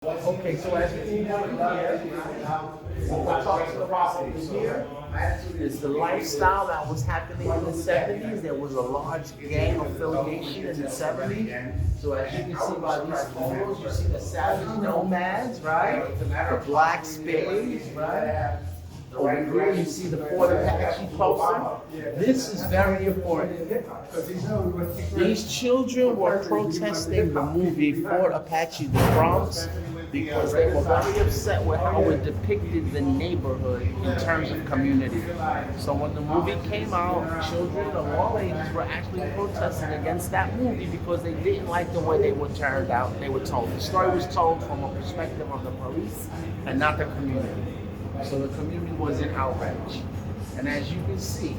Okay, so as you can see here, we'll talk to the property. Here is the lifestyle that was happening in the 70s. There was a large gang affiliation in the 70s. So as you can see by these photos, you see the savage nomads, right? The black spades, right? Over here you see the Fort Apache poster. This is very important. These children were protesting the movie Fort Apache, the Bronx, because they were very upset with how it depicted the neighborhood in terms of community. So when the movie came out, children of all ages were actually protesting against that movie because they didn't like the way they were turned out. They were told. The story was told from a perspective of the police and not the community. So the community was in outrage. And as you can see,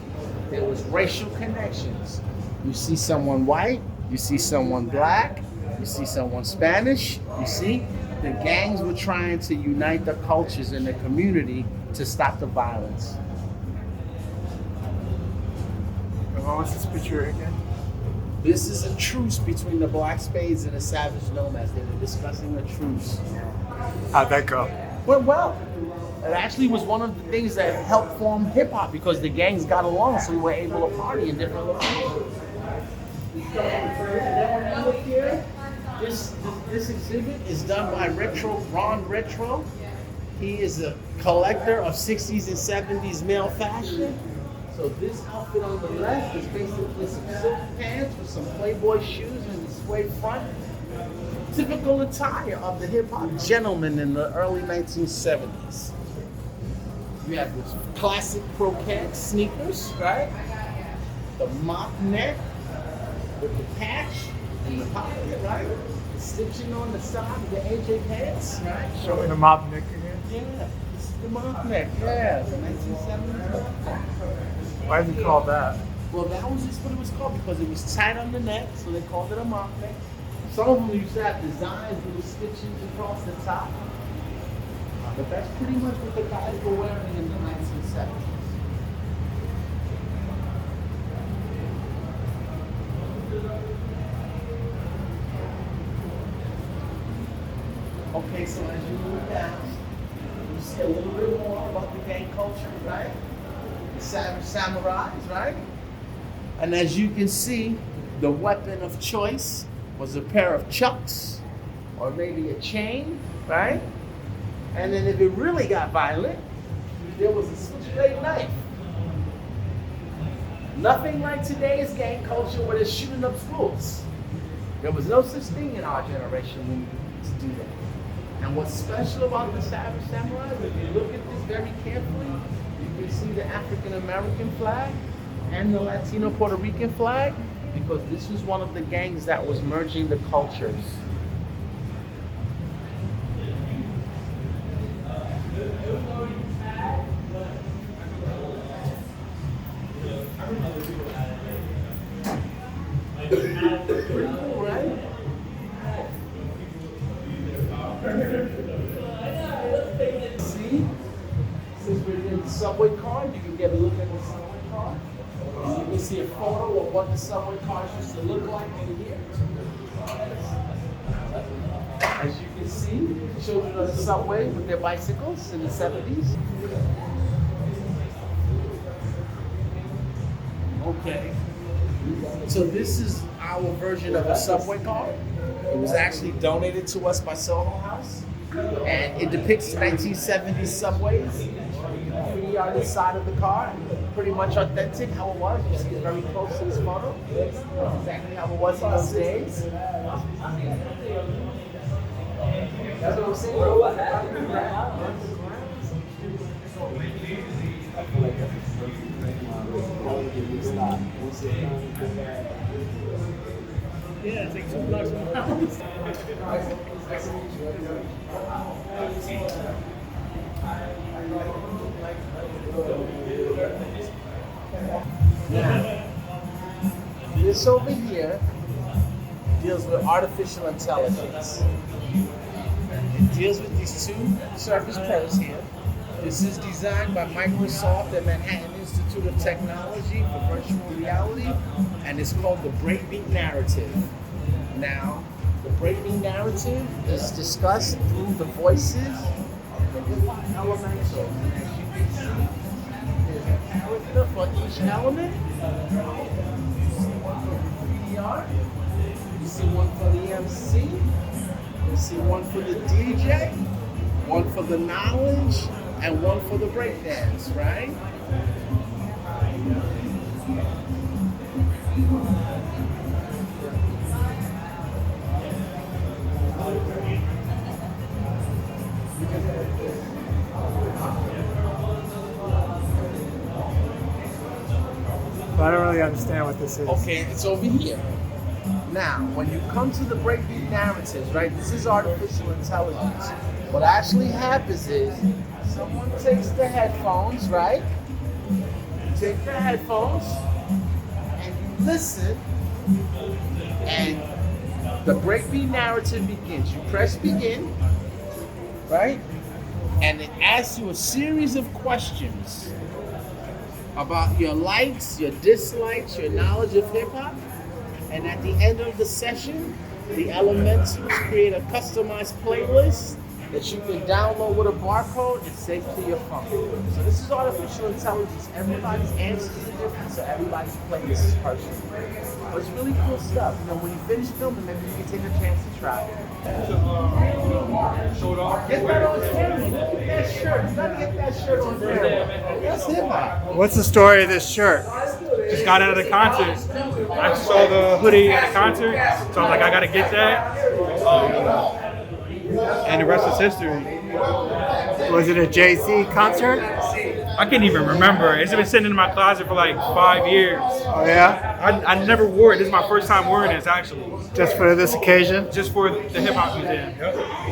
there was racial connections. You see someone white, you see someone black, you see someone Spanish, you see? The gangs were trying to unite the cultures in the community to stop the violence. And what was this picture again? This is a truce between the black spades and the savage nomads. They were discussing a truce. How'd that go? Well, it actually was one of the things that helped form hip hop because the gangs got along, so we were able to party in different locations. This exhibit is done by Ron Retro. He is a collector of 60s and 70s male fashion. So this outfit on the left is basically some silk pants with some Playboy shoes and a suede front. Typical attire of the hip hop gentleman in the early 1970s. You have this classic croquet sneakers, right? The mock neck with the patch in the pocket, right? The stitching on the side of the AJ pants, right? Show me the mob neck again. Yeah, this is the mock neck, yeah, the 1970s. Why did you call that? Well, that was just what it was called because it was tight on the neck, so they called it a mock neck. Some of them used to have designs with the stitchings across the top. But that's pretty much what the guys were wearing in the 1970s. Okay, so as you move down, you see a little bit more about the gang culture, right? The savage samurais, right? And as you can see, the weapon of choice was a pair of chucks or maybe a chain, right? And then if it really got violent, there was a switchblade knife. Nothing like today's gang culture where they're shooting up schools. There was no such thing in our generation to do that. And what's special about the Savage Samurai, if you look at this very carefully, you can see the African American flag and the Latino Puerto Rican flag, because this was one of the gangs that was merging the cultures. Pretty cool, right? See? Since we're in the subway car, you can get a look at the subway car. And you can see a photo of what the subway cars used to look like over here. As you can see, children on the subway with their bicycles in the 70s. Okay. So this is our version of a subway car. It was actually donated to us by Soho House. And it depicts 1970s subways. Pretty on the side of the car. Pretty much authentic how it was. You see it very close to this photo. Exactly how it was in those days. That's what I'm saying. Yeah, it's like 2 blocks from the house. Now, this over here deals with artificial intelligence. It deals with these two Surface Pros here. This is designed by Microsoft and Manhattan Institute of Technology for virtual reality, and it's called the Breakbeat Narrative. Now, The breakbeat narrative is discussed through the voices of the hip-hop elementals. And as you can see, there's a character for each element. You see one for the 3DR, you see one for the MC, you see one for the DJ, one for the knowledge, and one for the breakdance, right? I don't really understand what this is. Okay, it's over here. Now, when you come to the breakbeat narratives, right, this is artificial intelligence. What actually happens is someone takes the headphones, right? You take the headphones and you listen, and the breakbeat narrative begins. You press begin, right? And it asks you a series of questions about your likes, your dislikes, your knowledge of hip hop. And at the end of the session, the elementals create a customized playlist that you can download with a barcode and save to your phone. So this is artificial intelligence. Everybody's answers are different, so everybody's playlist is personal. But it's really cool stuff. You know, when you finish filming, maybe you can take a chance to try it. Get that on camera. Look at that shirt. You gotta get that shirt on camera. That's hip hop. What's the story of this shirt? Just got out of the concert. I saw the hoodie at the concert, so I was like, I gotta get that. And the rest is history. Was it a Jay-Z concert? I can't even remember. It's been sitting in my closet for like 5 years. Oh yeah? I never wore it. This is my first time wearing this actually. Just for this occasion? Just for the hip hop museum.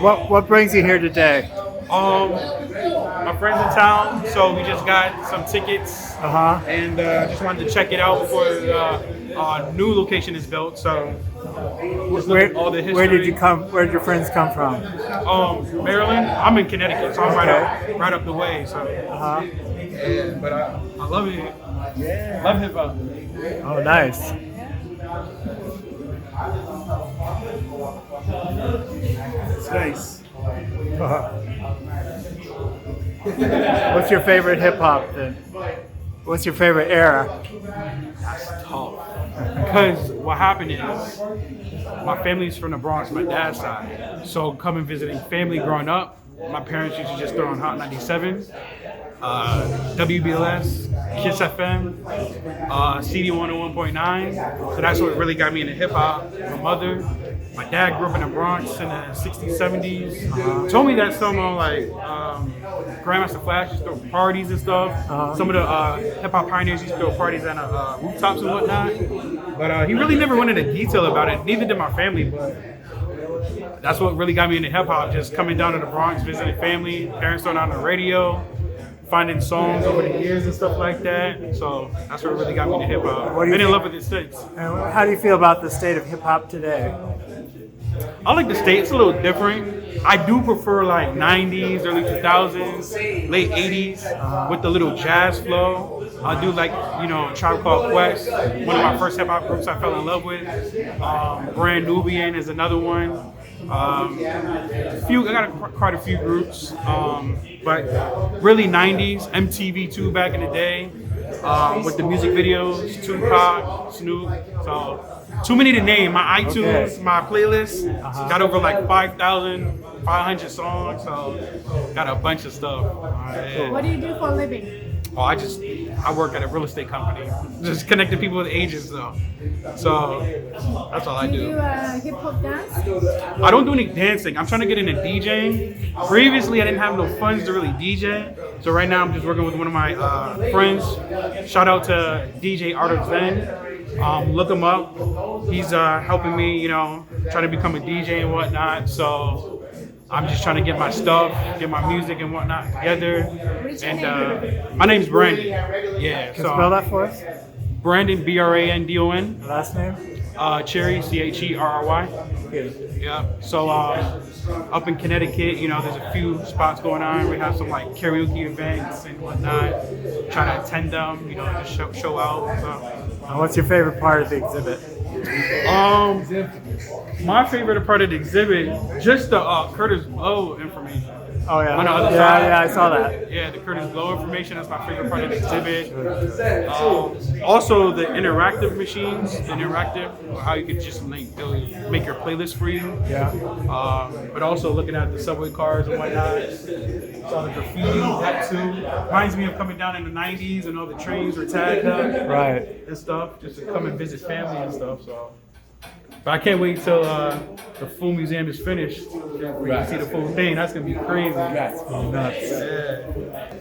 What brings you here today? My friend's in town, so we just got some tickets. And just wanted to check it out before the new location is built. So just look at all the history. Where did you come? Where did your friends come from? Maryland. I'm in Connecticut, so I'm right up the way. So, but I love it. Yeah. Love hip hop. Oh, nice. It's nice. What's your favorite hip hop then? What's your favorite era? That's tough. Because what happened is, my family's from the Bronx, my dad's side. So coming visiting family growing up, my parents used to just throw on Hot 97, WBLS, Kiss FM, CD 101.9. So that's what really got me into hip hop. My dad grew up in the Bronx in the 60s, 70s. Told me that some like Grandmaster Flash used to throw parties and stuff. Some of the hip hop pioneers used to throw parties on rooftops and whatnot. But he really never went into detail about it. Neither did my family. But that's what really got me into hip hop. Just coming down to the Bronx, visiting family, parents throwing on the radio, finding songs over the years and stuff like that. So that's what really got me into hip hop. Been in love with it since. And how do you feel about the state of hip hop today? I like the state. It's a little different. I do prefer like 90s, early 2000s, late 80s with the little jazz flow. I do like, Tribe Called Quest, one of my first hip hop groups I fell in love with. Brand Nubian is another one. I got quite a few groups, but really 90s, MTV2 back in the day, with the music videos, Tupac, Snoop. So too many to name. My iTunes, my playlist, got over like 5,500 songs, so got a bunch of stuff. What do you do for a living? Oh, I work at a real estate company, just connecting people with agents though. So that's all I do. Do you hip hop dance? I don't do any dancing. I'm trying to get into DJing. Previously, I didn't have no funds to really DJ. So right now, I'm just working with one of my friends. Shout out to DJ Art of Zen. Look him up. He's helping me, trying to become a DJ and whatnot. So I'm just trying to get my stuff, get my music and whatnot together. And my name's Brandon. Yeah. Can you spell that for us? Brandon, Brandon. Last name? Cherry, Cherry. Yeah. So up in Connecticut, there's a few spots going on. We have some like karaoke events and whatnot. Trying to attend them, just show out. So. What's your favorite part of the exhibit? My favorite part of the exhibit, just the Curtis Blow information. Oh yeah. On the other Yeah, side. yeah, I saw that. Yeah, the Curtis Blow information, that's my favorite part of the exhibit. Also the interactive machines, how you could just make your playlist for you. Yeah. But also looking at the subway cars and whatnot. Saw the graffiti, that too. Reminds me of coming down in the 90s and all the trains were tagged up. Right. And stuff, just to come and visit family and stuff, so. But I can't wait till the full museum is finished. We can see the full thing. That's gonna be crazy. Nuts. Yeah.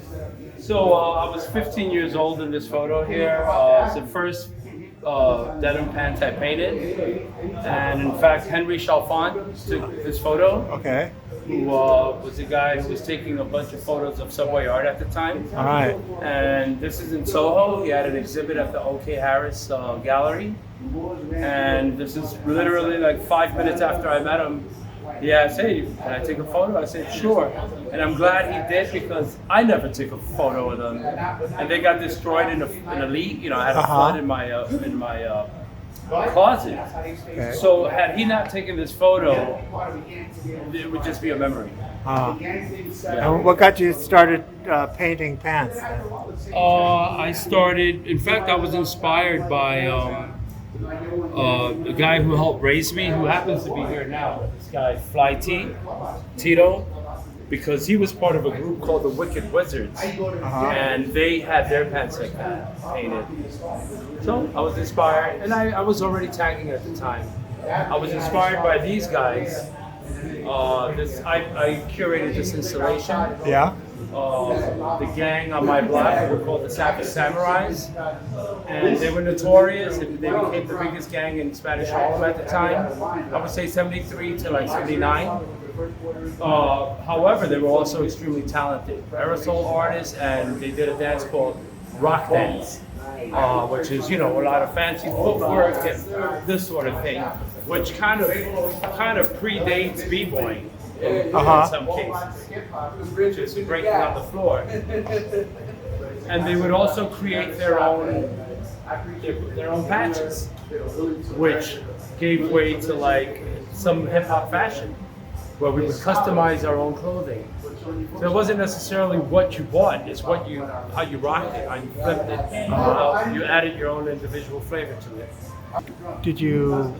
So I was 15 years old in this photo here. It's the first denim pants I painted. And in fact, Henry Chalfant took this photo, Okay. who was the guy who was taking a bunch of photos of subway art at the time. All right. And this is in Soho. He had an exhibit at the OK Harris Gallery. And this is literally like 5 minutes after I met him. He asked, "Hey, can I take a photo?" I said, "Sure." And I'm glad he did because I never took a photo of them. And they got destroyed in a leak. You know, I had a flood in my closet. Okay. So had he not taken this photo, it would just be a memory. And what got you started painting pants? I started, in fact, I was inspired by the guy who helped raise me, who happens to be here now, this guy, Fly T, Tito, because he was part of a group called the Wicked Wizards, and they had their pants like that painted. So I was inspired, and I was already tagging at the time. I was inspired by these guys. I curated this installation. Yeah. The gang on my block were called the Savage Samurais, and they were notorious. And they became the biggest gang in Spanish Harlem at the time. I would say 73 to like 79. However, they were also extremely talented aerosol artists, and they did a dance called rock dance, which is, you know, a lot of fancy footwork and this sort of thing, which kind of predates b-boying. In some cases, just breaking out the floor. And they would also create their own patches, which gave way to like some hip hop fashion, where we would customize our own clothing. So it wasn't necessarily what you bought; it's how you rocked it, how you flipped it, you added your own individual flavor to it. Did you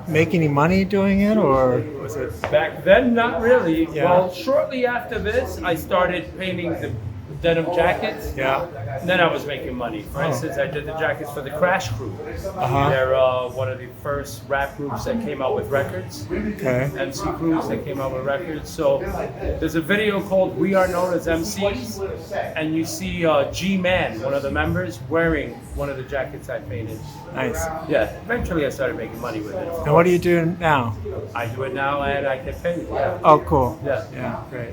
make any money doing it, or was it? Back then, not really. Yeah. Well, shortly after this, I started painting the denim jackets. Yeah. And then I was making money. For instance, I did the jackets for the Crash Crew. Uh-huh. They're one of the first rap groups that came out with records. Okay. MC crews that came out with records. So there's a video called "We Are Known as MCs," and you see G-Man, one of the members, wearing one of the jackets I painted. Nice. Yeah. Eventually, I started making money with it. And what do you do now? I do it now, and I get paid. Yeah. Oh, cool. Yeah. Yeah. Great.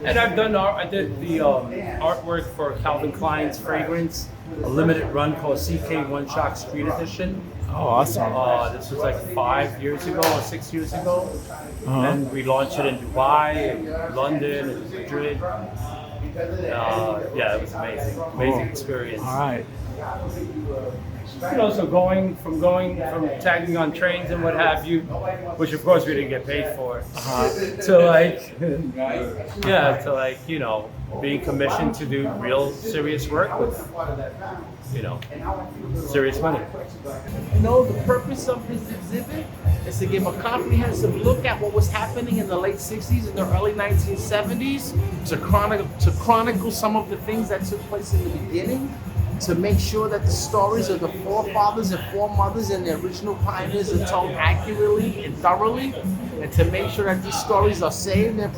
And I've done art. I did the artwork for Calvin Klein's fragrance, a limited run called CK One Shock Street Edition. Oh, awesome. This was like 5 years ago or 6 years ago, and we launched it in Dubai, and London, and Madrid. Yeah, it was amazing experience. All right. You know, so going from tagging on trains and what have you, which of course we didn't get paid for, to like, you know, being commissioned to do real serious work with, you know, serious money. You know, the purpose of this exhibit is to give a comprehensive look at what was happening in the late 60s and the early 1970s, to chronicle some of the things that took place in the beginning, to make sure that the stories of the forefathers and foremothers and the original pioneers are told accurately and thoroughly, and to make sure that these stories are saved and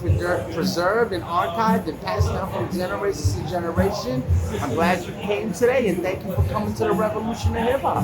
preserved and archived and passed down from generation to generation. I'm glad you came today, and thank you for coming to the Revolution of Hip Hop.